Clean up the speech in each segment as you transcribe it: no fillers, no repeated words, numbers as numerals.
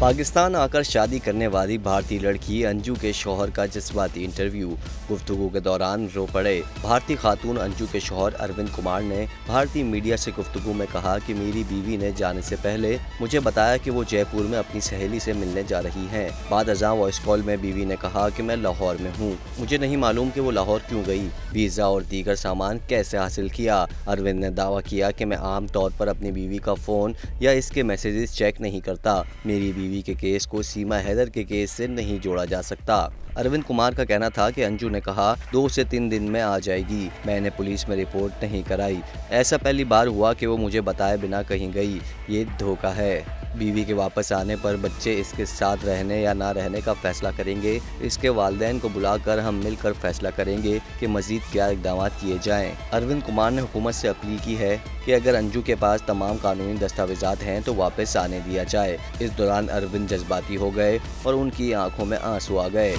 पाकिस्तान आकर शादी करने वाली भारतीय लड़की अंजू के शौहर का जज्बाती इंटरव्यू। गुफ्तगू के दौरान रो पड़े। भारतीय खातून अंजू के शौहर अरविंद कुमार ने भारतीय मीडिया से गुफ्तगू में कहा कि मेरी बीवी ने जाने से पहले मुझे बताया कि वो जयपुर में अपनी सहेली से मिलने जा रही हैं। बाद अज़ां वॉइस कॉल में बीवी ने कहा कि मैं लाहौर में हूँ, मुझे नहीं मालूम कि वो लाहौर क्यों गई, वीज़ा और दीगर सामान कैसे हासिल किया। अरविंद ने दावा किया कि मैं आम तौर पर अपनी बीवी का फ़ोन या इसके मैसेजेस चेक नहीं करता। मेरी बीवी के केस को सीमा हैदर के केस से नहीं जोड़ा जा सकता। अरविंद कुमार का कहना था कि अंजू ने कहा 2 से 3 दिन में आ जाएगी। मैंने पुलिस में रिपोर्ट नहीं कराई। ऐसा पहली बार हुआ कि वो मुझे बताए बिना कहीं गई। ये धोखा है। बीवी के वापस आने पर बच्चे इसके साथ रहने या ना रहने का फैसला करेंगे। इसके वालिदैन को बुलाकर हम मिलकर फैसला करेंगे कि मजीद क्या इक़दाम किए जाएं। अरविंद कुमार ने हुकूमत से अपील की है कि अगर अंजू के पास तमाम कानूनी दस्तावेज़ात हैं तो वापस आने दिया जाए। इस दौरान अरविंद जज्बाती हो गए और उनकी आंखों में आंसू आ गए।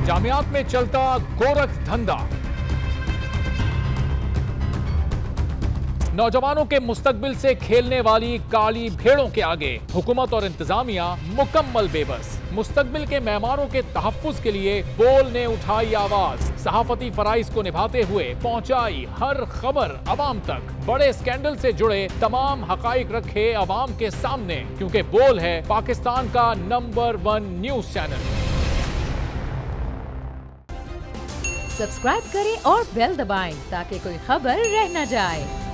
जामियात में चलता गोरख धंधा, नौजवानों के मुस्तकबिल से खेलने वाली काली भेड़ों के आगे हुकूमत और इंतजामिया मुकम्मल बेबस। मुस्तकबिल के मेहमानों के तहफ्फुज के लिए बोल ने उठाई आवाज, सहाफती फराइज को निभाते हुए पहुंचाई हर खबर अवाम तक। बड़े स्कैंडल से जुड़े तमाम हकाइक रखे अवाम के सामने, क्योंकि बोल है पाकिस्तान का नंबर 1 न्यूज चैनल। सब्सक्राइब करें और बेल दबाएं ताकि कोई खबर रह न जाए।